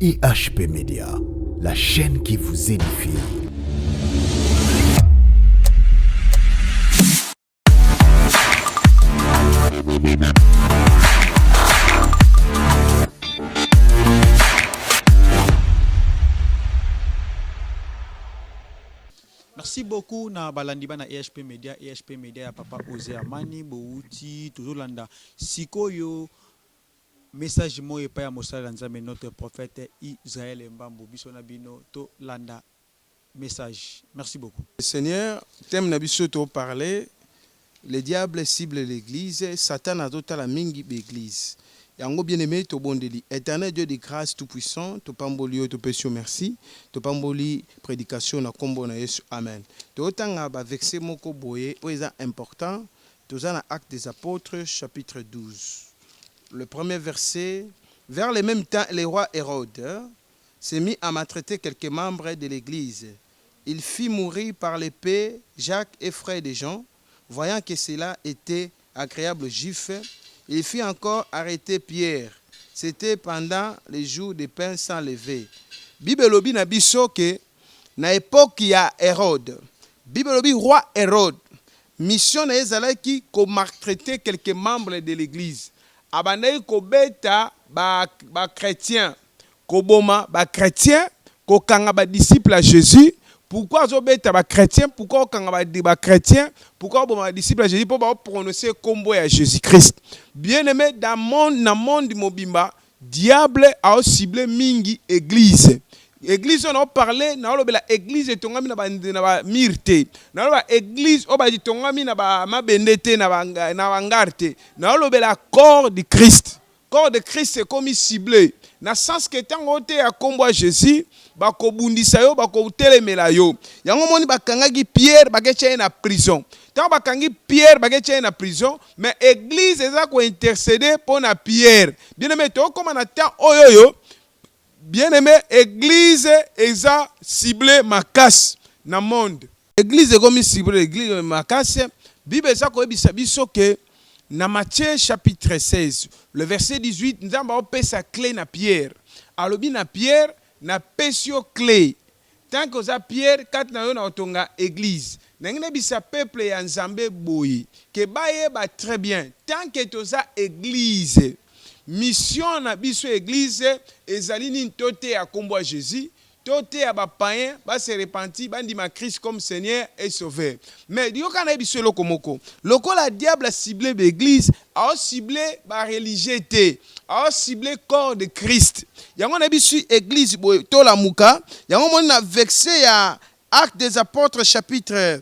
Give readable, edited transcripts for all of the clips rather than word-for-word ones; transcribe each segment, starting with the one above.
IHP Média, la chaîne qui vous édifie. Merci beaucoup na balandiba na EHP Media ya papa Ose Amani Bouti Tuzolanda Sikoyo message mo epa ya mosala nzambe notre prophète Israël Mbambo biso na bino to landa message. Merci beaucoup. Seigneur, thème na biso to parler, le diable cible l'église, Satan a tota la mingi l'église. Yango bien-aimé, to bondeli. Éternel Dieu de grâce tout-puissant, to pamboli to pesio merci, to pamboli prédication na kombo na Yesu. Amen. To otanga ba vexé moko boye, oeza important, to na Actes des Apôtres chapitre 12. Le premier verset, vers le même temps, le roi Hérode s'est mis à maltraiter quelques membres de l'église. Il fit mourir par l'épée Jacques et frère de Jean, voyant que cela était agréable aux Juifs. Il fit encore arrêter Pierre. C'était pendant les jours de pain sans lever. Bible lobi na biso ke na époque ya Hérode. Bible lobi roi Hérode. Mission na ezalaki ko maltraiter quelques membres de l'église. Abandai ko beta ba chrétien, ko boma ba chrétien, ko kanga ba disciple à Jésus. Pourquoi zo beta ba chrétien? Pourquoi kanga ba chrétien? Pourquoi ba disciple à Jésus pour ba prononcer combo à Jésus-Christ? Bien-aimé, dans le monde mobimba, diable a ciblé mingi église. Église on a parlé, na lobela église tongami na ba mirte. Na lobela église o ba tongami na ba mabendete na bangarte. Na lobela corps de Christ. Corps de Christ c'est comme ciblé. Na sens que tango te ya kombo à Jésus, ba ko bundisa yo, ba ko telemela yo. Yango moni bakangaki Pierre bakeche na prison. Tant bakangi Pierre bakeche na prison, mais église eza ko intercéder pour na Pierre. Bien-aimé, to comme na temps oyoyo, bien-aimé, église eza ciblé makas na monde. Église comme ciblé église makas, Bible eza ko ebisa biso ke na Matthieu chapitre 16, le verset 18, nous avons sa clé na Pierre. Alobi na Pierre, na pesio clé. Tant que ça Pierre, quand na yo na otonga église. Nengene bisa peuple ya Nzambe boyi. Ke baye ba très bien. Tant que to za église. Mission na biso église, ezali ni tote ya kombo a Jésus. Tote ya ba païen, ba se repenti, ba ndima Christ comme Seigneur et Sauveur. Mais dio kana biso loko moko. Loko la diable a ciblé l'église, a ciblé ba religieuté, a ciblé corps de Christ. Yango na biso église boy to la muka, yango mon na vexé ya Actes des Apôtres chapitre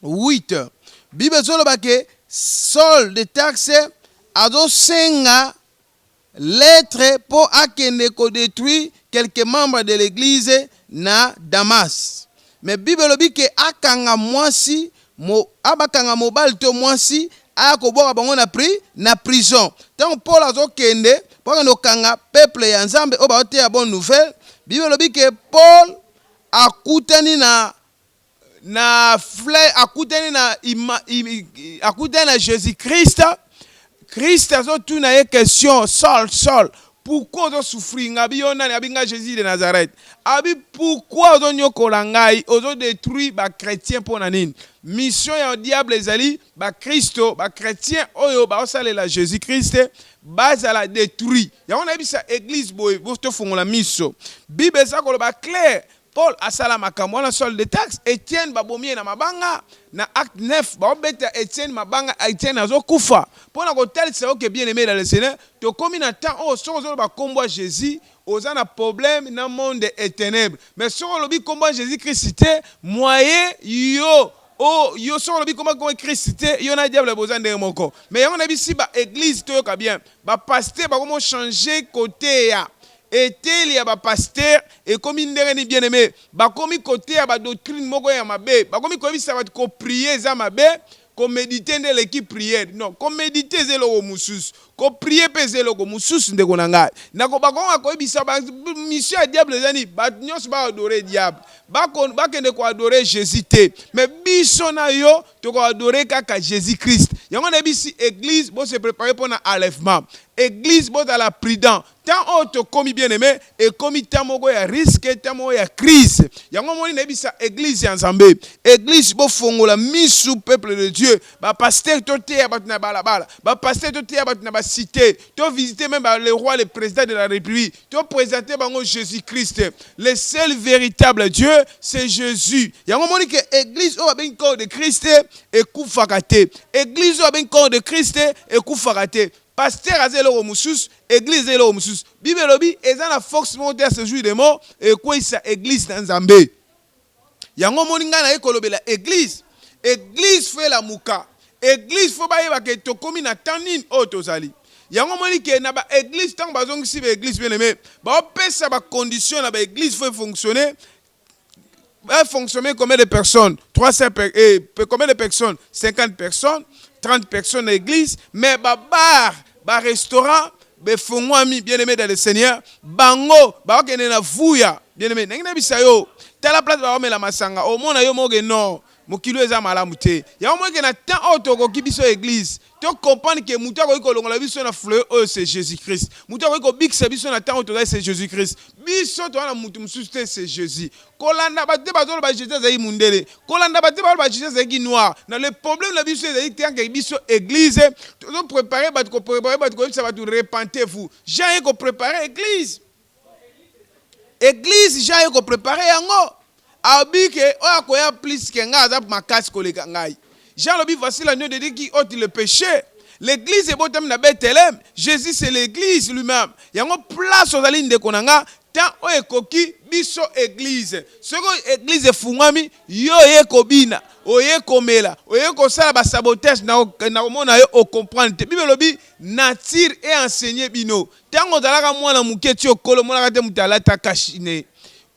8. Bible zolo bake sol de taxe azo senga lettre pour akende ko détruire quelques membres de l'église na Damas. Mais Bible lobi ke akanga mwasi mo abakanga mobile to mwasi ako boka bango na prison. Tant Paul azo kende pour no kanga peuple ya Nzambe o ba te ya bonne nouvelle. Bible lobi ke Paul akutani na fleur akutani na Jésus-Christ. Christ a tout na question Saul pourquoi on souffrir ngabi yona abinga Jésus de Nazareth abi pourquoi on nyokola ngai ozo détruire ba chrétien pour nanine mission ya diable ezali ba Christo ba chrétien oyo ba osalela Jésus Christ bazala détruit ya on a bisa église boy to fongola miso bible sa ko ba clair. Paul asala makambo na sol de taxe Étienne babomie na mabanga na acte 9 ba obeta Étienne mabanga Étienne azo kufa pona ko tel c'est OK bien aimé dans le Seigneur to comme na temps oh so ba kombo Jésus oza na problème na monde et ténèbres mais so lobi kombo Jésus Christ moyen yo oh yo so lobi kombo Christ yo na diable besoin de moko mais on a bisi ba église to yoka bien ba pasteur ba comment changer côté ya etel ya ba pasteur et comme ndenge bien aimé ba komi côté ya ba doctrine moko ya mabe ba komi ko bisa ba ko prier za mabe ko méditer de l'équipe prière non ko méditer zelo mususu ko prier pese loko mususu ndeko na ngai nako bakonga ko ebisa ba mission ya diable zani ba nyos ba adorer diable ba kende ko adorer Jésus te mais biso na yo to ko adorer kaka Jésus Christ yango na bisi église bo se préparer pour na enlèvement église bo dans la prudent tant auto komi bien aimé et komi tamoko ya risque tamo ya crise yango moni na bisa église ya Nzambe église bo fongola misu peuple de Dieu ba pasteur to te ya batuna balabala ba pasteur to te ya batuna ba cité to visiter même le roi le président de la République to présenter bango Jésus Christ le seul véritable Dieu c'est Jésus yango moni que église o ben corps de Christ et kufaka te église o ben corps de Christ et kufaka te pasteur azelo musus église elo musus bible lobi eza na force monter à ce jour de mort et quoi ça église na Nzambe yango moninga na ekolobela église fait la muka église faut ba yeba ke to komi na tanine otozali yango moni ke na ba église tant bazong si ba église bien aimé ba pesa ba condition na ba église faut fonctionner combien de personnes 300 combien de personnes 50 personnes 30 personnes à l'église mais ba bar ba restaurant be fongwami bien aimé dans le Seigneur bango ba kene na vuya bien aimé ngina bisayo tala place ba la masanga au mona yo moge non mokilo eza malamu te ya mo ke na temps auto ki biso église to comprendre que muta ko kolongola biso na fleur c'est Jésus-Christ muta ko bikse biso na temps auto c'est Jésus-Christ biso to na mutu mususu c'est Jésus kolanda ba te bazolo ba Jésus za imundele kolanda ba te ba Jésus za ki noir na le problème la biso c'est que biso église to préparer ba ko ça va tout repentez-vous j'ai ko préparer église j'ai ko préparer yango abike oya plus que nga za makasi koleka ngai Jean lobi voici l'agneau de Dieu qui ôte le péché. L'église est botam na Bethléem. Jésus c'est l'église lui-même. Yango place aux lignes de konanga tant o ekoki biso église. Soko église fungami yo ye kobina, oye komela, oye ko sala ba sabotage na mona yo o comprendre. Bible lobi nature et enseigner bino. Tango zalaka mwana muketi okolo mona kate mutala takashine.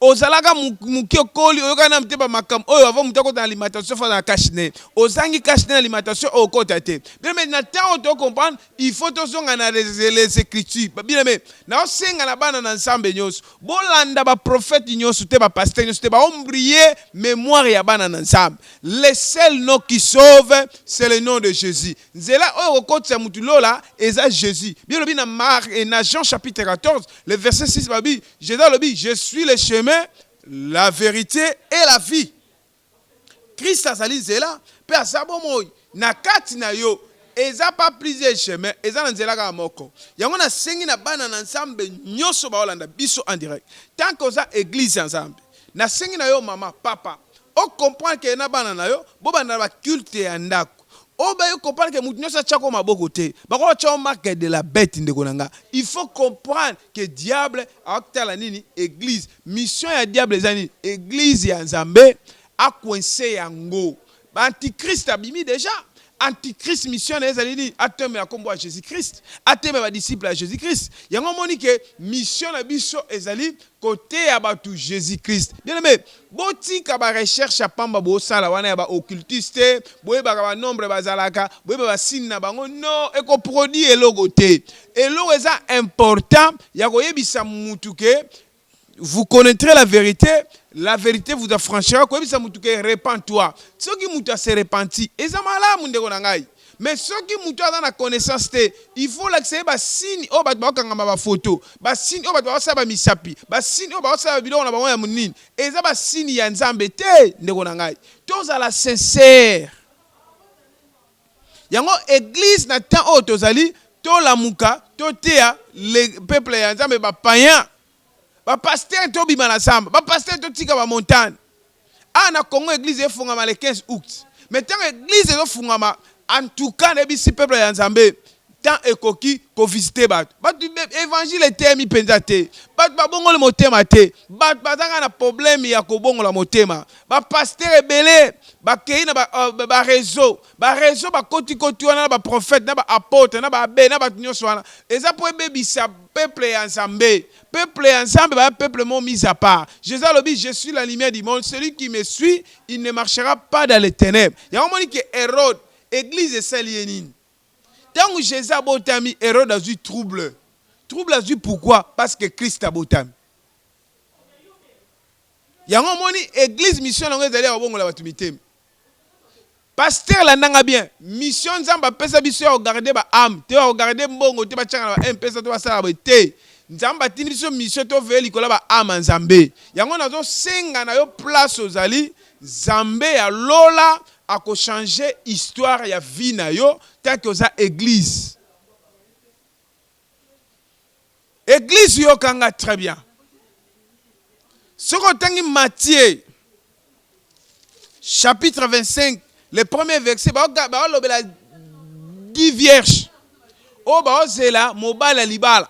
Ozalaka muki okoli oyokana mteba makam oyo avant mutako dans l'alimentation fa na kashine ozangi kashine na alimentation okota te bien mais na temps to comprendre il faut to zonga na les écritures bien mais na osenga na bana na nsambe nyos bolanda ba prophète nyos te ba pasteur nyos te ba ombrier mémoire ya bana na nsambe le seul nom qui sauve c'est le nom de Jésus nzela oyo okotsa mutulola eza Jésus bien lobi na Marc et na Jean chapitre 14 le verset 6 babi Jésus lobi je suis le chemin la vérité et la vie. Christ a sali zela pe asabo moy na kati na yo eza pas plusieurs chemins eza na nzela ka moko yango na sengi na bana na nsambe nyoso ba olanda biso en direct tant que ça église ensemble na sengi na yo mama papa o comprendre que na bana na yo bo bana ba culte ya ndako o ba yo comprendre que mutu nyoso chako maboko te ba ko cha marque de la bête ndeko nanga il faut comprendre que diable akutala nini église mission ya diable zani église ya Nzambe a coincé yango ba antichrist abimi déjà antichrist mission na ezali ateme ya kombo ya Jésus-Christ ateme ba disciple ya Jésus-Christ yango moni que mission na biso ezali côté ya batu Jésus-Christ bien aimé botika ba recherche pamba bo sala wana ya ba occultiste boyeba ba nombre bazalaka boyeba ba signe na bango non e ko produit elogo te elogo eza important ya koyebisa mutu ke vous connaîtrez la vérité vous affranchira koyebisa mutu ke repens-toi soki mutu se repenti eza malamu ndeko na ngai mais soki mutu aza na connaissance te il faut l'accès ba signe o ba bakanga ba photo ba signe o ba sa ba misapi ba signe o ba sa ba biloko na bango ya munini eza ba signe ya Nzambe te ndeko na ngai tozala sincère yango église na temps o tozali to lamuka to tea le peuple ya Nzambe ba païen ba pasteur to bima na samba ba pasteur to tika ba montagne na Congo église efungama le 15 août mais tant église zo fungama en tout cas les bisi peuple ya Nzambe tant ekoki ko visiter bat évangile était mi pensate bat ba bongo le motema te bat bazanga na problème ya ko bongo la motema ba pasteur ebele ba kei na ba réseau ba koti wana ba prophète na ba apôtre na ba abbé na ba nyonso wana eza po ebebisa peuple ya Nzambe ba peuple mon mis à part Jésus lobi je suis la lumière du monde celui qui me suit il ne marchera pas dans les ténèbres ya moni que Hérode église esali nini Tant que Jésus a botami, Hérode a eu trouble. Trouble a eu pourquoi? Parce que Christ a botami. Yango moni église mission nango ezali ya bongo la batumité. Pasteur la nanga bien. Mission nzamba pesa biso ya regarder ba âme, te regarder mbongo te ba tchanga ba pesa to ba sala ba te. Nzamba tini biso mission to veli kola ba âme nzambe. Yango nazo senga na yo place ozali Nzambe ya lola ako changer histoire ya vie na yo tant que oza église. Église yo kanga très bien. Ce qu'on tangi Matthieu, chapitre 25, le premier verset, bah la 10 vierges. Oh bah zela mobala libala.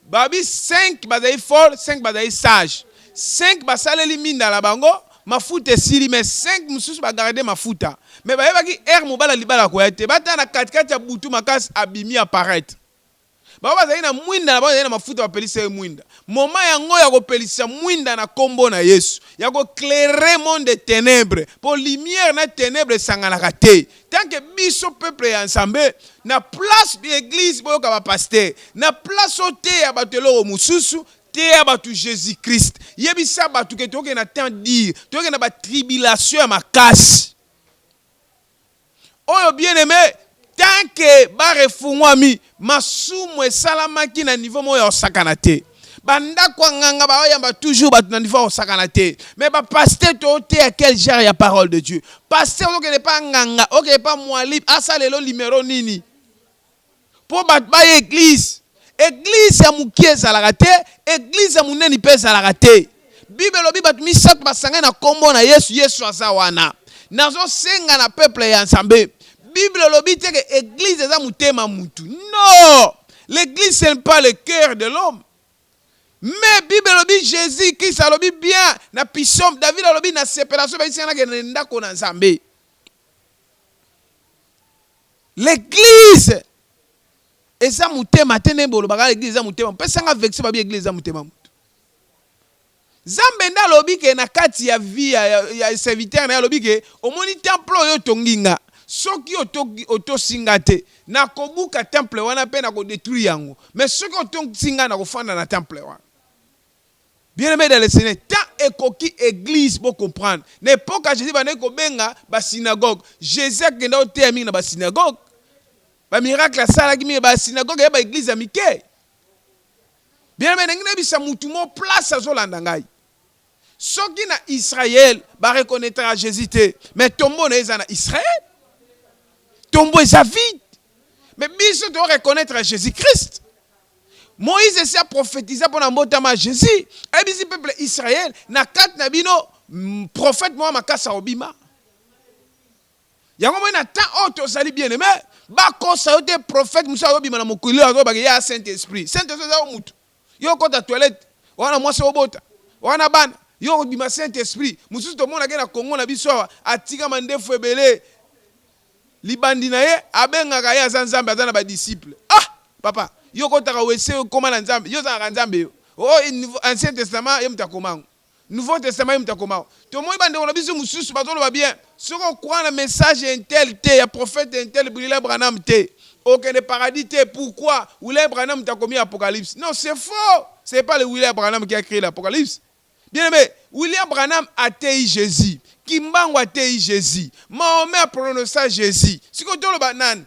Babi 5 badaï fort, 5 badaï sage. 5 basale liminda la bango, mafuta sili mais 5 mususu ba garder mafuta. Mais bah yebaki air mobala libala ko yete. Bata na katikati ya butu makas abimi apparaître. Baba zali na mwinda na baba zali na mafuta bapelisa mwinda. Moma yango ya kopelisa mwinda na kombo na Yesu. Ya ko clairer monde de ténèbres. Pour lumière na ténèbres sanganaka te. Tant que biso peuple ya ensemble na place de l'église boyoka ba pasteur. Na place ote ya batelo mususu te ya batu Jésus Christ. Yebisa batu ke toke na temps dire, toke na ba tribulation ya makasi. Oyo bien aimé, tant que ba refungwami masumu esalamaki na niveau moyo osakana te. Banda kwa nganga ba oyamba toujours ba na niveau osakana te. Mais ba pasteur to te à quel genre ya parole de Dieu. Pasteur oke ne pas nganga, oke pas mwali asa lelo numéro nini. Pour ba église. Église ya mukie zalaka te, église ya muneni pe zalaka te. Bible lobi batu misato basanga na kombo na Yesu, Yesu aza wana. Nazo senga na peuple ya Nzambe. Bible lobi te que église eza mutema mutu. Non! L'église c'est pas le cœur de l'homme. Mais Bible lobi Jésus Christ a lobi bien na psaume David lobi na séparation ba isana ke ndako na Nzambe. L'église eza mutema tene bolo baka l'église eza mutema. Pesa nga vexé ba bi église eza mutema mutu. Nzambe nda lobi ke na kati ya vie ya serviteur na lobi ke omoni temple oyo tonginga. Soki oto singate na kobuka temple wana pe na ko détruire yango. Mais soki oto singa na kofanda na temple wana. Bien aimé dans le Seigneur, tant ekoki église pour comprendre. N'époque Jésus bana ko benga ba synagogue. Jésus kenda ote ami na ba synagogue. Ba miracle sala ki mi ba synagogue ya ba église amike. Bien aimé ngine bisa mutu mo place azolanda ngai. Soki na Israël ba reconnaître Jésus te, mais tombo na eza na Israël. Tombo est vide. Mais biso doit reconnaître Jésus-Christ. Moïse essaie de prophétiser pour n'embotama Jésus. Et bisi peuple Israël na kat na bino prophète moi makasa obima. Yango mona tant auto sali bien aimé. Ba ko sa yote prophète musa obima na mokuli azo ba ya Saint-Esprit. Saint-Esprit za mutu. Yo ko ta toilette. Wana mwasi obota. Wana bana. Yo obima Saint-Esprit. Mususu to mona ke na Congo na biso atika mandefu ebele. Libandi na ye abengaka ye aza nzambe aza na ba disciple. Ah papa yo kotaka wese koma na nzambe yo za nzambe yo. Oh Ancien Testament ye mutakomango. Nouveau Testament ye mutakomango. To moi bande on biso mususu bazolo ba bien. Soko croire na message intel te ya prophète intel William Branham te. Aucun de paradis te pourquoi William Branham t'a commis Apocalypse. Non, c'est faux. C'est pas le William Branham qui a créé l'Apocalypse. Bien aimé, William Branham a tei Jésus. Kimbango a tei Jésus. Mahomet a prononcé Jésus. Si on le banane.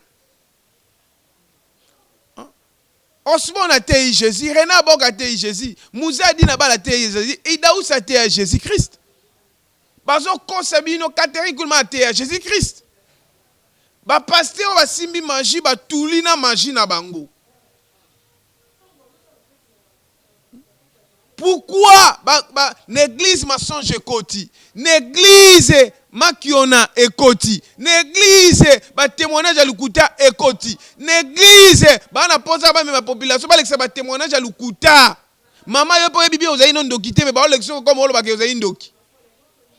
Osmond a tei Jésus. Renan Bog a tei Jésus. Moussa Dinabal a tei Jésus. Idaous a tei Jésus-Christ. Bazo Konsabino Catherine Koulma a tei Jésus-Christ. Ba pasteur ba simbi manji ba tulina manji na bango. Pourquoi l'église mensonge ekoti, l'église makiona ekoti, l'église ba témoignage à lukuta ekoti, l'église ba na posa ba ma population ba lexa ba témoignage à lukuta. Mama yo po bibi ozayi non dokite mais ba lexa comme olo ba ke ozayi ndoki.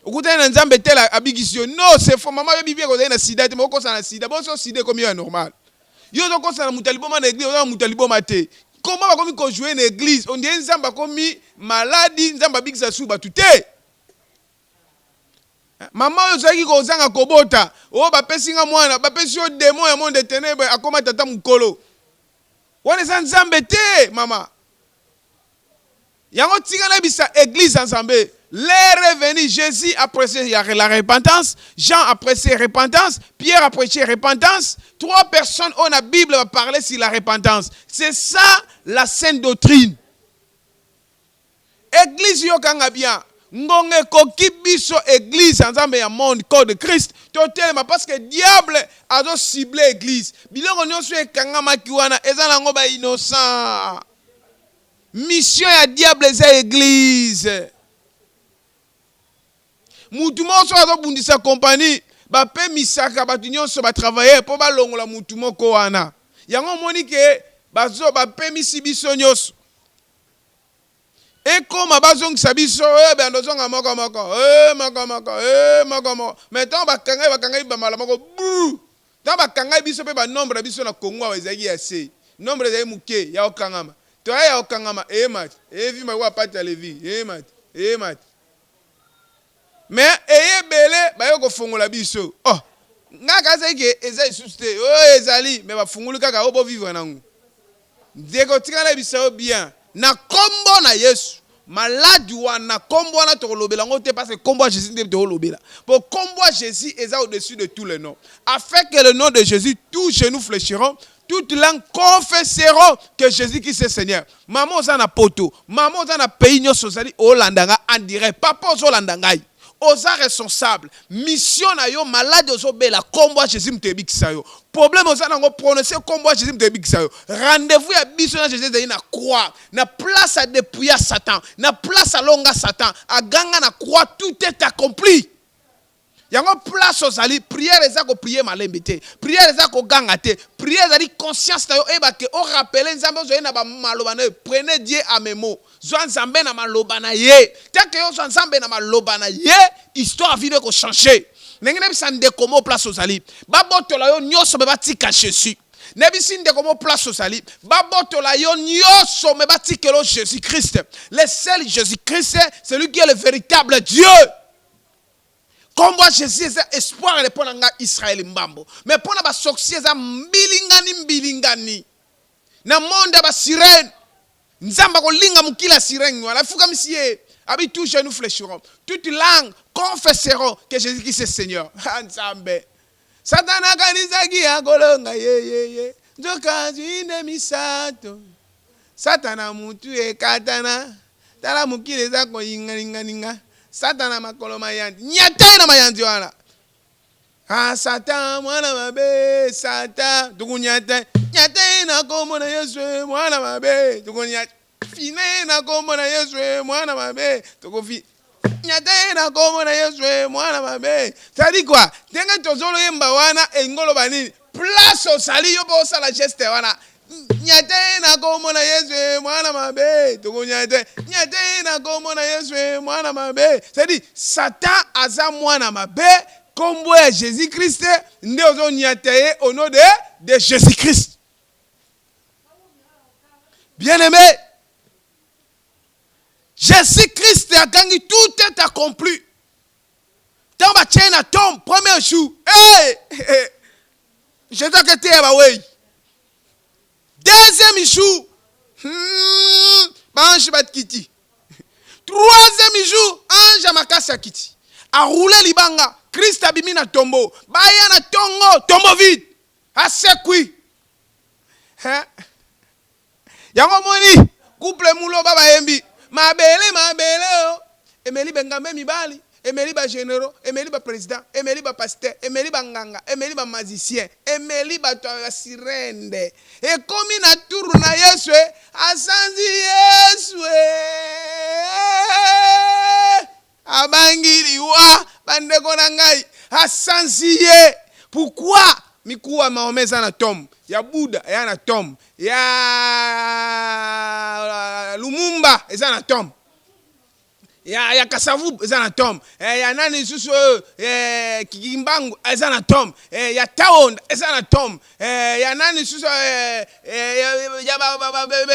Okuta na nzambe tela abigisio. Non, c'est faux. Mama yo bibi ozayi na sida te mo ko sa na sida. Bo so sida comme yo normal. Yo zo ko sa na mutaliboma na église, oza mutaliboma te. Comment va comme jouer une église? On dit nzamba comme maladie, nzamba big sa souba tout est. Maman oyo zaki kozanga kobota, o bapesi nga mwana, bapesi yo démon ya monde de ténèbres akoma tata mukolo. Wana eza nzambe te, mama. Yango tika na bisa église ensemble. L'heure est venue, Jésus a prêché la repentance, Jean a prêché repentance, Pierre a prêché repentance. 3 personnes ont la Bible va parler sur la repentance. C'est ça la sainte doctrine. Église yo kanga bien. Ngonge koki biso église ensemble ya monde corps de Christ. Totelema parce que diable a ciblé église. Bilongo nyonso ekanga makiwana eza nango ba innocent. Mission ya diable eza église. Mutu moko azo bundisa compagnie ba pe misaka batu nyonso ba travailler po ba longola mutu moko wana. Yango moni ke bazo ba pe misi biso nyonso. Et comme bazongisa biso ben dozonga moko moko moko maintenant bakanga ba mala moko bu ta bakanga biso pe ba nombre biso na Congo ezaki assez nombre ezaki muke ya okangama to ya okangama mat evi ma wa pata levi mat mais eyebele ba yo ko fongola biso oh ngaka zeki ezali susté ezali mais ba fungulu kaka obo vivre nangu ndeko tikala biso bien na kombo na Yesu malade wana kombo wana tolobela ngo te parce que kombo à Jésus te lobela pour kombo à Jésus est au-dessus de tous les noms afin que le nom de Jésus tous genoux fléchiront toutes langues confesseront que Jésus qui c'est Seigneur. Maman ozana poto maman ozana pays nyonso zali olandanga en direct papa ozolandangai oza responsable mission na yo malade ozobela kombo Jésus mtebikisa yo problème ozana ngo prononcer kombo Jésus mtebikisa yo rendez-vous ya biso na Jésus na croix na place à dépouiller Satan na place à longa Satan à ganga na croix tout est accompli. Yango place ozali prière eza ko prier malembe te prière eza ko ganga te prière ezali conscience na yo eba ke o rappeler nzambe ozo na ba maloba na prenez Dieu à mes mots zo nzambe na maloba na ye tant que yo zo nzambe na maloba na ye histoire vient ko changer nengene bisa ndeko mo place ozali ba botola yo nyoso be batika Jésus nebisi ndeko mo place ozali ba botola yo nyoso me batikelo Jésus Christ le seul Jésus Christ c'est lui qui est le véritable Dieu. Comme moi Jésus est espoir de prendre Israël mbambo. Mais pour na sorcier za mbilingani. Na monde ba sirène. Nzamba ko linga mukila sirène wala fuka misie. Abi tous genoux fléchiront. Toutes langues confesseront que Jésus Christ est Seigneur. Nzambe. Satana kanizaki akolonga ye. Nzoka zine misato. Satana mutu ekatana. Tala mukile za ko yinga. Satana makolo mayandi nyata na mayandi wana Satan mwana mabe Satan tukunyata nyata na kombo na Yesu mwana mabe tukunyata fine na kombo na Yesu mwana mabe tukufi nyata na kombo na Yesu mwana mabe tadi quoi tenga tozolo yemba wana engolo banini place osali yo bo sala geste wana nyate na kombo na Yesu mwana mabe tukunyate nyate na kombo na Yesu mwana mabe c'est-à-dire Satan aza mwana mabe kombo ya Jésus Christ nde ozo nyate au nom de Jésus Christ. Bien-aimé, Jésus Christ a gagné, tout est accompli. Tant ba tchena tombe premier jour je dois que tu es ouais. Deuxième jour, ange batkiti. Troisième jour, ange makasa kiti. A roulé libanga, Christ a bimi na tombeau. Baya na tongo, tombeau vide. A sekui. Yango moni, couple mulo baba yembi. Mabele o. Emeli bengambe mibali. Emeli ba généraux, emeli ba président, emeli ba pasteur, emeli ba nganga, emeli ba magicien, emeli ba sirende. E komi na turu na Yesu, asanzi Yesu. Abangiri wa bandeko na ngai, asanzi ye. Pourquoi mikuwa maomeza na tombe, ya Buddha ya na tombe, ya Lumumba eza na tombe. Ya Kasavu eza na tombe, ya nani susu Kikimbangu eza na tombe, ya Taonda eza na tombe, ya nani susu ya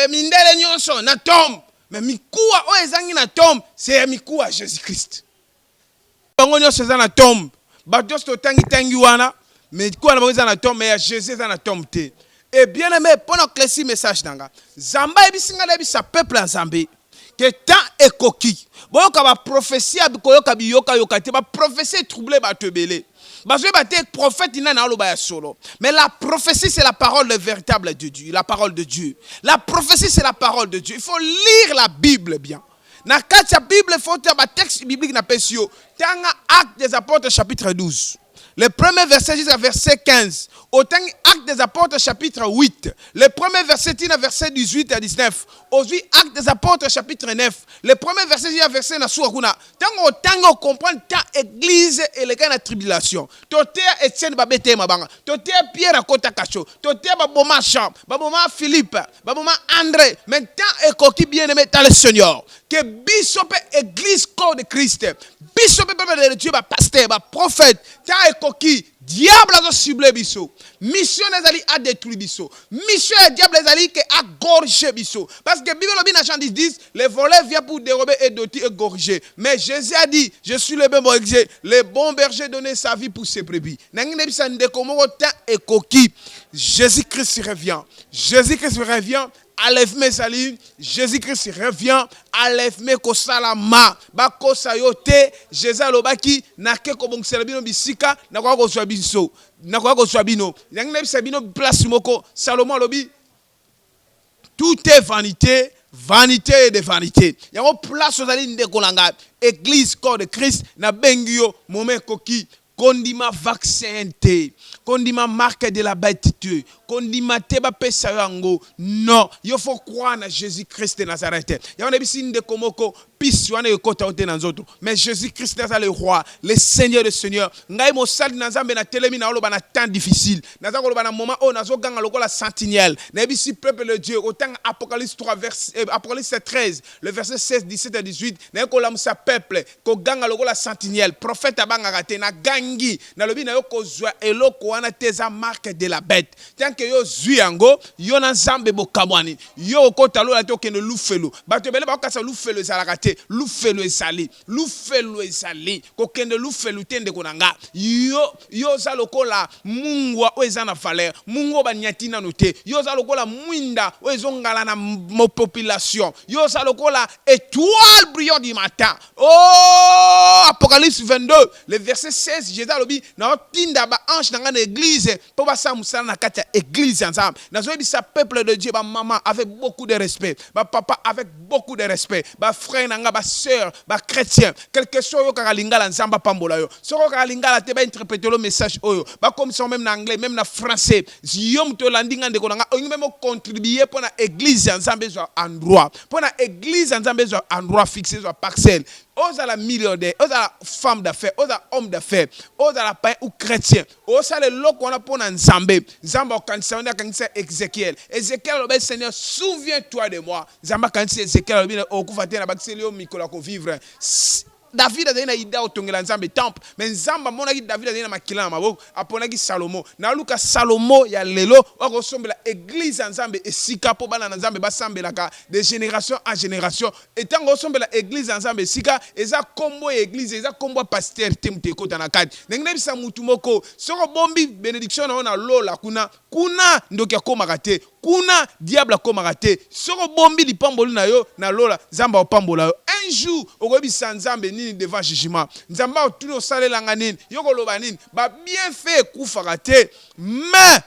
mindele nyonso na tombe. Mais mikuwa o ezangi na tombe, c'est mikuwa Jésus Christ. bango nyonso eza na tombe bato nyonso totangi wana mais kuna bango eza na tombe mais ya Jésus eza na tombe te. Et bien aimé, pendant que les message nanga Zamba ebisinga na bisa peuple en Zambie que temps est coquille. Bon ka ba prophétie abikoyoka biyoka yokate ba prophétie troublé ba tebele. Parce que prophète ina na loba ya solo. Mais la prophétie c'est la parole véritable de Dieu, la parole de Dieu. La prophétie c'est la parole de Dieu. Il faut lire la Bible bien. Na kati ya Bible faut faire ba texte biblique na pesio. Tanga Actes des Apôtres chapitre 12. Le premier verset jusqu'à verset 15. Autant Actes des Apôtres chapitre 8. Le premier verset verset 18 à 19. Aujourd'hui Actes des Apôtres chapitre 9. Le premier verset jusqu'à verset na suakuna. Tango comprendre ta église et les cas de tribulation. Toté Étienne babete mabanga. Toté Pierre à kota kacho. Toté baboma Jean, baboma Philippe, baboma André. Maintenant et coquille bien aimé dans le Seigneur. Que bisope église corps de Christ. Bisope peuple de Dieu ba pasteur, ba prophète. Ta et coquille diable a ciblé biso. Mission les alliés a détruit biso. Mission les diable les alliés qui a gorgé biso. Parce que Bible dans Jean 10 les voleurs viennent pour dérober et doter et gorger. Mais Jésus a dit, je suis le bon berger. Le bon berger donne sa vie pour ses brebis. Nangine bisa ndekomo temps et coquille. Jésus-Christ revient. Jésus-Christ revient. Alef me sali, Jésus-Christ revient, alef me kosalama, bako sayote, Jésus lobaki, na ke ko bongsela bino bisika, na kwa ko swabiso, na kwa ko swabino. Yang na bisabino place moko, Salomon lobi, tout est vanité, vanité et de vanité. Yango place ozali ndeko nanga, église corps de Christ, na bengio, moment koki, kondima vaccin te, kondima marque de la bête Dieu. Kondima teba pesa yango. Non, il faut croire en Jésus-Christ de Nazareth. Il y a un épisode de komoko pis wana yokota ote na nzoto. Mais Jésus-Christ est le roi, le Seigneur des seigneurs. Ngai mo sali na Nzambe na telemi na oloba na temps difficile. Na za koloba na moment o nazo ganga lokola sentinelle. Na bisi peuple de Dieu autant Apocalypse 3 verset Apocalypse 13, le verset 16, 17 et 18. Na ko lamusa peuple ko ganga lokola sentinelle. Prophète abanga kate na gangi na lobi na yo kozwa eloko wana teza marque de la bête. Tant que yo zui yango yo na Nzambe bokamwani yo okota lo la to kene lufelo bato bele ba kasa lufelo ezalaka te lufelo ezali ko kende lufelo tende konanga yo za lokola mungwa o ezana valeur mungo ba nyatina note yo za lokola mwinda o ezongala na mo population yo za lokola étoile brillante du matin. Oh, Apocalypse 22 le verset 16 Jésus lobi na tinda ba ange na ngana église po ba sa musala na kata église ensemble. Nazoyebisa peuple de Dieu, ba maman avec beaucoup de respect, ba papa avec beaucoup de respect, ba frère nanga, ba sœur, ba chrétien, quelque chose yo kaka lingala nzamba pambola yo. Soko kaka lingala te ba interpréter le message oyo. Ba comme ça même en anglais, même en français. Yom to landinga ndeko nanga, on même contribuer pour la église ensemble zo endroit. Pour la église ensemble zo endroit fixé zo parcelle. Oza la millionnaire, oza la femme d'affaires, oza homme d'affaires, oza la païen ou chrétien, oza le loko on a pour Nzambe, Nzamba kanisa on a kanisa Ézéchiel, Ézéchiel le Seigneur souviens-toi de moi, Nzamba kanisa Ézéchiel le okufate na bakselio mikola ko vivre. David a donné ida otongela Nzambe temple mais Nzamba monaki David a donné makila na maboko aponaki Salomo na luka Salomo ya lelo okosombela église Nzambe esika po bana Nzambe basambelaka de génération en génération etango osombela église Nzambe esika eza kombo église eza kombo pasteur temte kota na kati ngene bisa mutu moko soko bombi bénédiction na ona lola kuna ndoki akomaka te kuna diable akomaka te soko bombi lipamboli na yo na lola Nzamba opambola yo un jour okobisa Nzambe nini devant jugement Nzamba otuno salelanga nini yokoloba nini ba bien fait kufaka te mais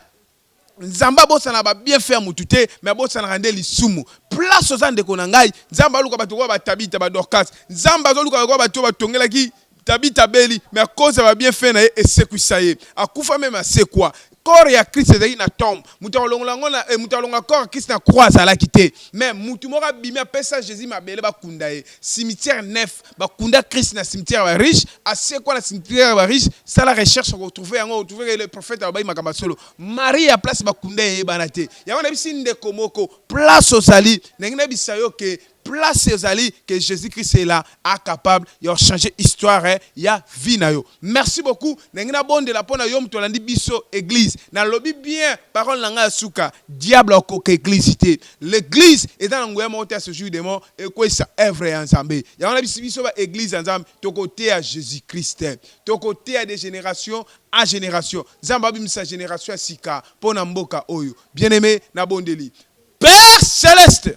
Nzamba bosana ba bien fait mutu te mais bosana rende lisumu place ozande konangai Nzamba luka batu ko batabita ba Dorcas Nzamba zoluka ko batu batongelaki tabita beli mais à cause va bien fait na esekwisa ye akufa même asekwa corps ya Christ ezali na tombe mutu alongola na mutu alonga corps Christ na croix ala kité mais mutu moka bimi apesa Jésus mabele bakunda ye cimetière neuf bakunda Christ na cimetière ba riche asekwa na cimetière ba riche ça la recherche on retrouver le prophète abayi makamba solo Marie à place bakunda ye banate ya wana bisi ndeko moko place osali ngene bisayo ke place ezali que Jésus-Christ est là, est capable de changer l'histoire, il y a vie na yo. Merci beaucoup. Nengina bonde la pona yom tolandi biso église. Na lobi bien parole nanga suka diable ko église. L'église est dans l'angoisse monter à ce jour de mort et quoi ça œuvre ensemble. Ya on a biso ba église ensemble to côté à Jésus-Christ. To côté à des générations à génération. Zamba bimisa génération à sika pona mboka oyo. Bien-aimé na bondeli. Père céleste.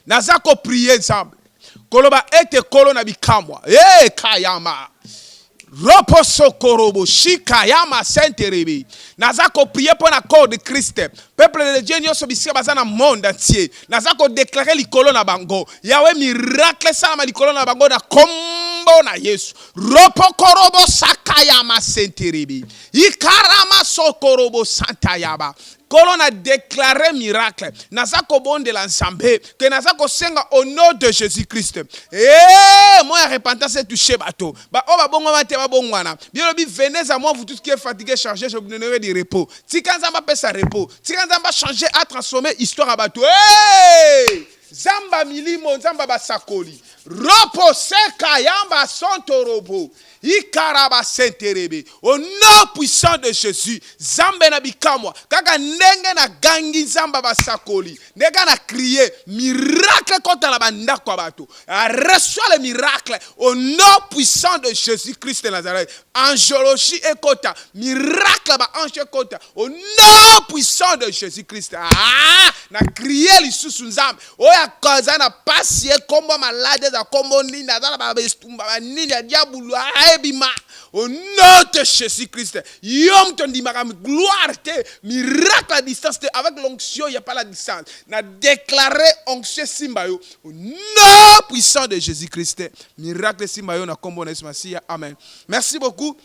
Nazako prier ensemble. Koloba ete kolo na bikamwa. Kayama. Roposo korobo shikayama senterebe. Nazako prier pour la corps de Christ. Peuple de Dieu nyoso bisia bazana monde entier. Nazako déclarer likolo na bango. Yahweh miracle sama likolo na bango na kombo na Yesu. Ropo korobo sakayama senterebe. Ikarama sokorobo santayaba. Colon a déclaré miracle. Nazako bon de l'ensemble. Que Nazako senga au nom de Jésus-Christ. Moi, repentance est touché bateau. Bah, oh, bah, bon, bon, bien, venez à moi, vous tous qui êtes fatigués, chargés, je vous donnerai du repos. Si quand ça va sa repos, si quand ça va changer, à transformer histoire à bateau. Zamba milimo, zamba basakoli. Ropo seka yamba sontorobo. Ikaraba senterebe. Au nom puissant de Jésus, Zamba na bikamwa. Kaka nenge na gangi zamba basakoli. Nega na crier miracle contre la banda kwa bato. Reçois le miracle au nom puissant de Jésus-Christ de Nazareth. Angelologie et kota. Miracle ba ange kota. Au nom puissant de Jésus-Christ. Na crier l'Issus nzambe. Oya kaza na pasi e kombo malade za kombo nina za ba bestumba nina diabulu ebima. Au nom de Jésus-Christ. Yom ton dimakam gloire te miracle à distance te avec l'onction il y a pas la distance. Na déclaré onction simbayo au nom puissant de Jésus-Christ. Miracle simbayo na kombo na Yesu. Amen. Merci beaucoup.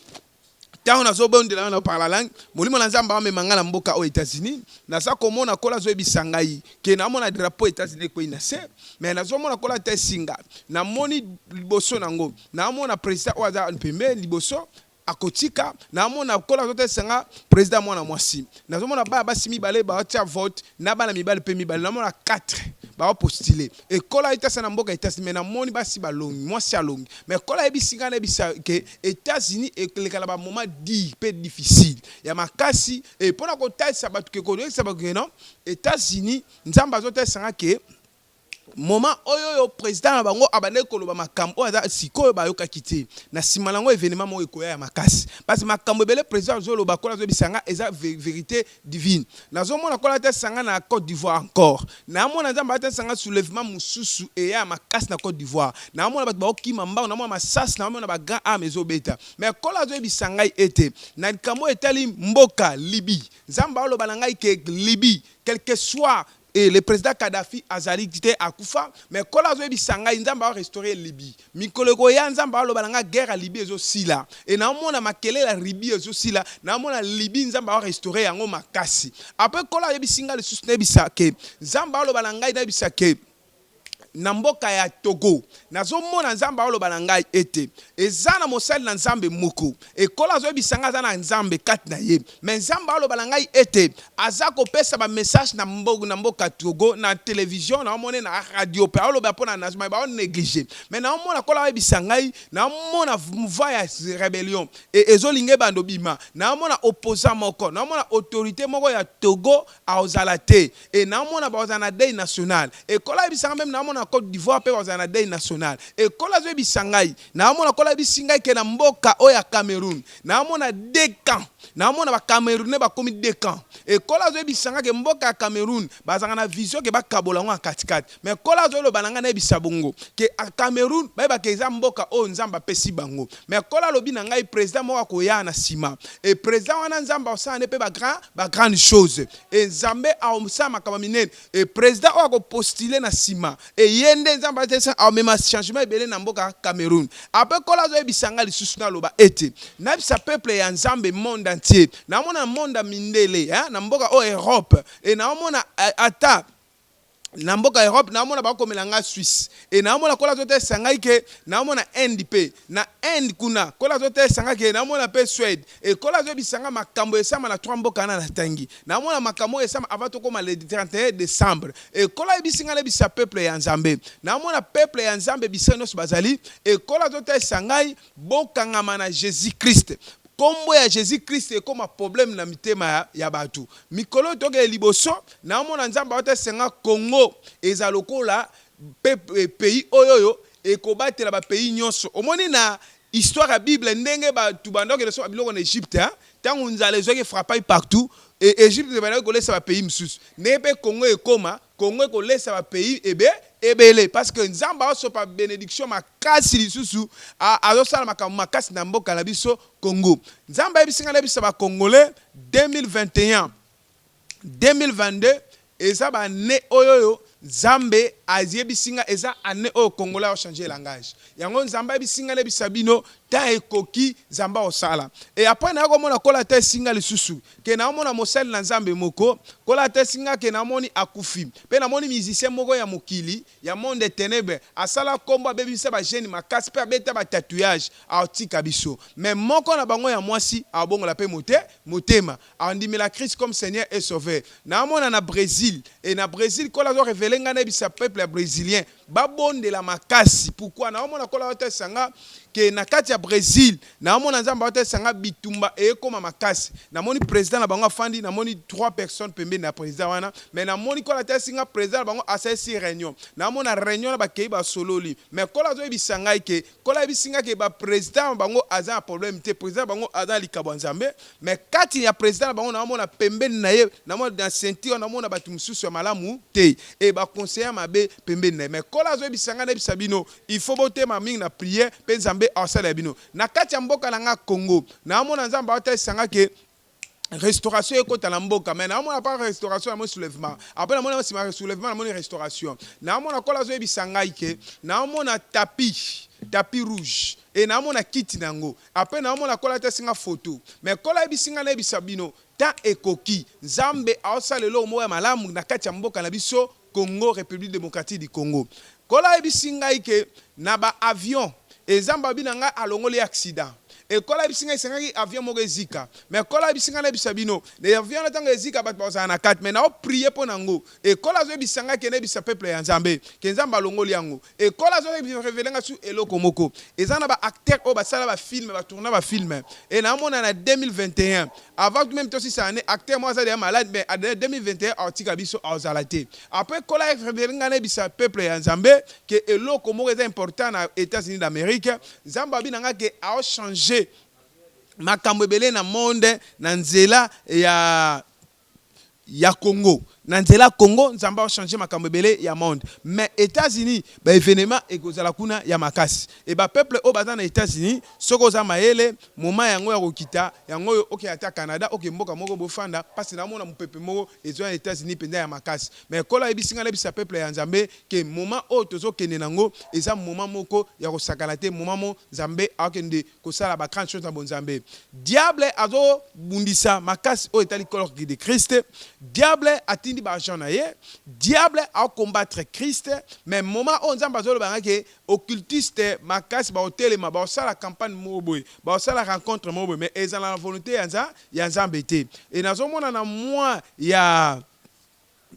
Tant on a zobon de la par la langue, molimo na nzamba me mangala mboka aux États-Unis, na sa komona kola zo bisangai, ke na mona drapeau États-Unis ko inase, mais na zo mona kola te singa, na moni liboso nango, na mona président oza npembe liboso akotika, na mona kola zo te singa président mona mwasi. Na zo mona ba simi balé ba tia vote, na ba na mibale pe mibale, na mona 4 ba postuler. Et kola ita na mboka États-Unis, mais na moni ba si balongi, mwasi alongi. Mais kola ebisinga na bisa ke États-Unis et le kala ba moment dit peu difficile. Ya makasi et pona ko taille sabatu ke ko sabatu non États-Unis nzamba zo te singa ke moment oyo président na bango abane koloba makambo aza sikoyo bayoka kiti na simalango événement mo ekoya ya makasi parce que makambo belé président zo loba kola zo bisanga eza vérité divine nazo mona kola te sanga na Côte d'Ivoire encore na mona nzamba te sanga soulèvement mususu e ya makasi na Côte d'Ivoire na mona bat ba okima mba na mona masas na mona ba grand arme zo beta mais kola zo bisanga ete na kamo etali mboka Libye nzamba loba na ngai ke Libye quel que soit et le président Kadhafi azali tite akufa mais kola zo bisanga nzamba va restaurer Libye mikoleko ya nzamba lo balanga guerre à Libye ezo sila et na mona makele la Libye ezo sila na mona Libye nzamba va restaurer yango makasi après kola yebisinga le susne bisake nzamba lo balanga ida bisake na mboka ya Togo nazo mona nzamba oloba na ngai ete ezana mosali na nzambe moko ekola zo bisanga za na nzambe kat na ye mais nzamba oloba na ngai ete azako pesa ba message na mboka Togo na télévision na mona na radio pe oloba pona na zuma ba on négliger mais na mona kola bisanga na mona voix ya rébellion et ezolinge bando bima na mona opposant moko na mona autorité moko ya Togo a ozalate et na mona ba ozana deuil national et kola bisanga même na mona Côte d'Ivoire pe ozana deuil national et kola zo bisangai na mona kola bisingai ke na mboka oya Cameroun na mona deux camps na mona ba Camerounais ba komi deux camps et kola zo bisanga ke mboka Cameroun bazanga na vision ke ba kabola ngo katikati mais kola zo lo bananga na bisabongo ke a Cameroun ba ke za mboka o nzamba pesi bango mais kola lobi na ngai président mo ko ya na sima et président wana nzamba osane pe ba grande chose et nzambe a omsama kama minene et président o ko postuler na sima et yende nzamba tesa a même changement belé na mboka Cameroun après kola zo bisanga lisusu na loba ete na bisa peuple ya nzambe monde entier na mona monde mindele na mboka o Europe et na mona ata na mboka Europe naomona bakomela nga Suisse et naomona kola zote sangai ke naomona NDP na Inde kuna kola zote sangai ke naomona pe Suède et kola zo bisanga makambo esama na 3 mboka na tangi naomona makambo esama avant koma le 31 décembre et kola bisinga le bisa peuple ya Nzambe naomona peuple ya Nzambe bisano bazali et kola zote sangai bokangama na Jésus Christ. Kombo ya Jésus Christ est comme un problème na mitema ya batu. Mikolo toke liboso na mona nzamba wata senga Congo ezalokola pays oyoyo e kobatela ba pays nyonso. Omoni na histoire ya Bible ndenge batu bandoke leso biloko na Égypte hein. Tango nzale zoke frappai partout et Égypte bandoke kolesa ba pays msusu. Nebe Congo ekoma Congo kolesa ba pays ebele parce que nzamba oso pa bénédiction makasi lisusu azosala makambo makasi na mboka na biso Congo. Nzamba ebisinga na biso ba Congolais 2021 2022 eza ba ne oyoyo Nzambe aziyebisinga eza ane o Congolais a changé langage. Yango Nzamba ebisinga na bisabino ta ekoki Nzamba osala. Et après na komona kola te singa lisusu ke na mona mosel na Nzambe moko kola te singa ke na moni akufi. Pe na moni musicien moko ya mokili ya monde ténèbres asala kombo bebisa ba jeune makasi pe beta ba tatouage a otika biso. Mais moko na bango ya mwasi a bongola pe motema andimela Christ comme Seigneur et Sauveur. Na mona na Brésil et na Brésil kola zo révéler ngana bisa peuple brésilien babonde la makasi. Pourquoi na mona kola te sanga que na kati ya Brésil na mona Nzamba wate sanga bitumba e koma makasi na moni président na bango afandi na moni 3 personnes pembe na président wana mais na moni kola te singa président na bango asasi réunion na mona réunion na bakei ba sololi mais kola zo bisanga ke kola bisinga ke ba président bango aza problème te président bango aza likabo Nzambe mais kati ya président na bango na mona pembe na ye na mona dans ceinture na mona batu mususu ya malamu te e ba conseiller mabe pembe na mais kola zo bisanga na bisabino il faut boter ma mingi na prière pe Nzambe asala bino na kati ya mboka na Congo na mona Nzamba wata sanga ke restauration ekota na mboka mais na mona pas restauration na soulèvement après na mona sima soulèvement na mona restauration na mona kola zo bisanga ke na mona tapis rouge et na mona kiti nango après na mona kola te singa photo mais kola bisinga na bisabino ta ekoki Nzambe asala lo mo ya malamu na kati ya mboka na biso Congo République démocratique du Congo kola bisinga ke na ba avion Ezamba binanga alongoli accident. Et kola bisinga isengaki avion moko ezika. Mais kola bisinga na bisabino. Les avions natanga ezika bat baza na 4 mais na prier pour nango. Et kola zo bisanga kene bisa peuple ya Nzambe. Ke Nzamba alongoli yango. Et kola zo révéler nga su eloko moko. Ezana ba acteur o ba sala ba film ba tourner ba film. Et na mona na 2021 avant même aussi ça année acteur moi ça de malade mais en 2021 article biso azalate. Après kola révéler nga na bisa peuple ya Nzambe que eloko moko est important na États-Unis d'Amérique. Nzamba binanga ke a changé makambo ebele na monde na nzela ya Congo na nzela Congo Nzamba a changé makambo ebele ya monde mais États-Unis ba événement ekozala kuna ya makasi et ba peuple o baza na États-Unis soko za maele moment yango ya kokita yango oke ata Canada oke mboka moko bofanda parce na mona mupepe moko ezo ya États-Unis penda ya makasi mais kola ebisinga na bisa peuple ya Nzambe ke moment o tozo kende nango eza moment moko ya kosakala te moment mo Nzambe akende kosala ba grande chose na bonzambe diable azo bundisa makasi o etali kolor de Christ diable atindi ba argent na ye diable a combattre Christ mais moment on Nzamba zo lobanga ke occultiste makasi ba hotel ma ba sala campagne moboy ba sala rencontre moboy mais ezala la volonté ya Nzambe te et nazo mona na mois ya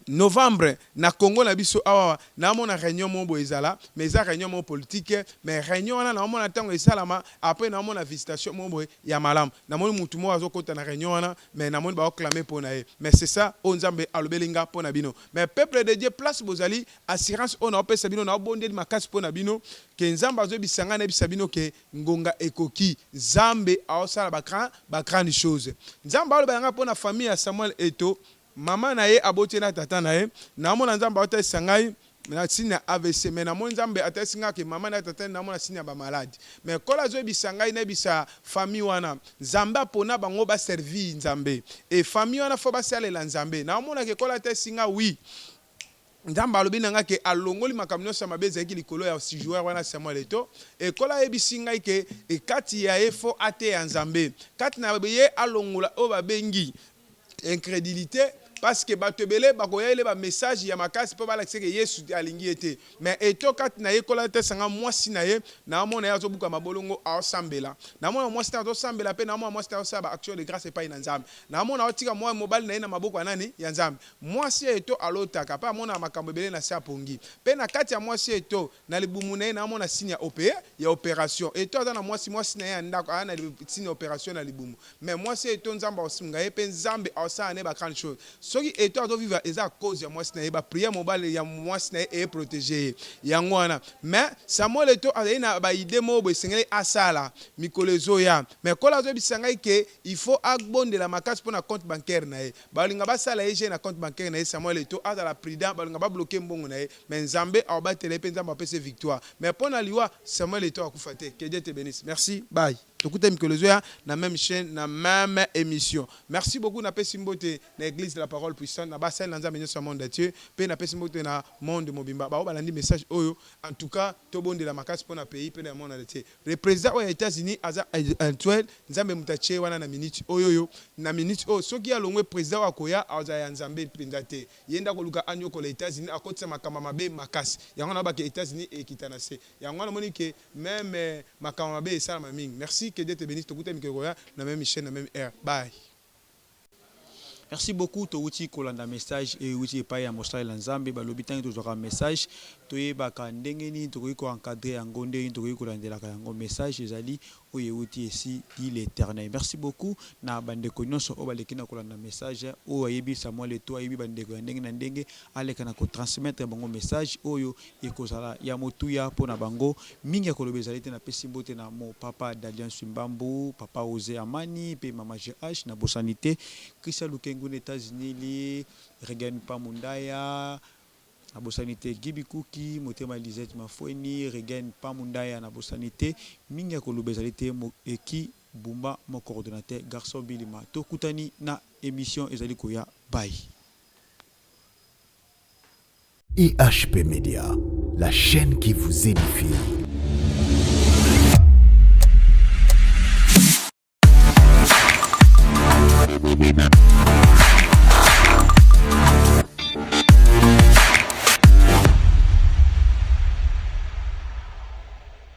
novembre na Congo na biso awa na mona réunion mobo ezala mais za réunion mo politique mais réunion na mona tango esalama après na mona visitation mobo ya malam na mona mutu mo azokota na réunion na mais na mona ba clamer pour na mais c'est ça on Nzambe alobelinga pour na bino mais peuple de Dieu place bozali assurance on a pesa bino na bonde makasi pour na bino ke Nzamba azo bisanga na bisabino ke ngonga ekoki Nzambe aosala ba grande chose Nzamba alobanga pour na famille ya Samuel Eto maman na ye aboti na tata na ye na mona Nzamba ota sangai na sina AVC mais na mona Nzambe atasinga ke maman na tata na mona sina ba malade mais kola zo bisangai na bisa famille wana Nzamba pona bango ba servir Nzambe et famille wana fo ba salela Nzambe na mona ke kola tasinga oui Nzamba alobi nanga ke alongoli makamno sa mabeza ki likolo ya si joueur wana Samuel Eto e kola ebisinga ke e kati ya efo ate ya Nzambe kati na ye alongola o ba bengi incrédulité parce que bato ebele bakoya ele ba message ya makasi po balakisa ke Yesu alingi ete mais eto kati na ye kola te sanga mwasi na ye na mona ya zobuka mabolongo aosambela na mona mwasi ta tosambela pe na mona mwasi ta osaba action de grâce epai na Nzambe na mona otika mwa mobile na ye na maboko ya nani ya Nzambe mwasi eto alotaka pa mona makambo ebele na sa pongi pe na kati ya mwasi eto na libumu na ye na mona signe ya opération eto aza na mwasi na ye ndako ana signe opération na libumu mais mwasi eto Nzambe osinga ye pe Nzambe osana ne ba grande chose soki eto azo vivre eza cause ya mwasi na ye ba prière mobile ya mwasi na ye e protéger yango wana mais Samuel eto azali na ba idée mo esengeli asala mikolo ezoya mais kola azobisanga ke il faut agbondela makasi mpona compte bancaire na ye balinga basala ye je na compte bancaire na ye Samuel eto azala prudent balinga babloke mbongo na ye mais Nzambe aobatele mpe Nzambe apese victoire mais mpona liwa Samuel eto akufa te que Dieu te bénisse merci bye tokute mikolo ezoya na même chaîne na même émission merci beaucoup na pesi mbote na église de la parole puissante na basali na Nzambe nyonso monde Dieu pe na pesi mbote na monde mobimba bao balandi message oyo en tout cas tobondela makasi mpona pays pe na monde Dieu le président aux États-Unis aza Antoine Nzambe mutache wana na minute oyo na minute oyo soki alongwe président wa koya aza ya Nzambe penza te yenda koluka anyo ko les États-Unis akotsa makama mabe makasi yango na ba ke États-Unis ekitana se yango na moni ke même makama mabe esala mingi merci que Dieu te bénisse tokute mikolo ya na même chaîne na même heure bye. Merci beaucoup touti kolanda message et uti epai ya mosala la Nzambe balobi tangi tozwaka message toyebaka ndenge nini tokoki ko encadrer yango ndenge nini tokoki kolandelaka yango message ezali oyo uti esi di l'éternel. Merci beaucoup na bandeko nyonso oyo baleki na kolanda message oyo ayebi Samuel eto ayebi bandeko ya ndenge na ndenge aleka na ko transmettre bango message oyo ekozala ya motuya mpona bango mingi ya koloba ezali te na pesi mbote na mo papa d'Alliance Mbambu papa Ose Amani pe mama GH na bosanité Christian Lukengu aux États-Unis li Regan Pamundaya na bosanité Gibi Kuki Motema Lisette Mafweni Regan Pamundaya na bosanité mingi ya koloba ezali te eki Bumba mon coordonnateur garçon Bilima tokutani na émission ezali koya bye. IHP Media, la chaîne qui vous édifie.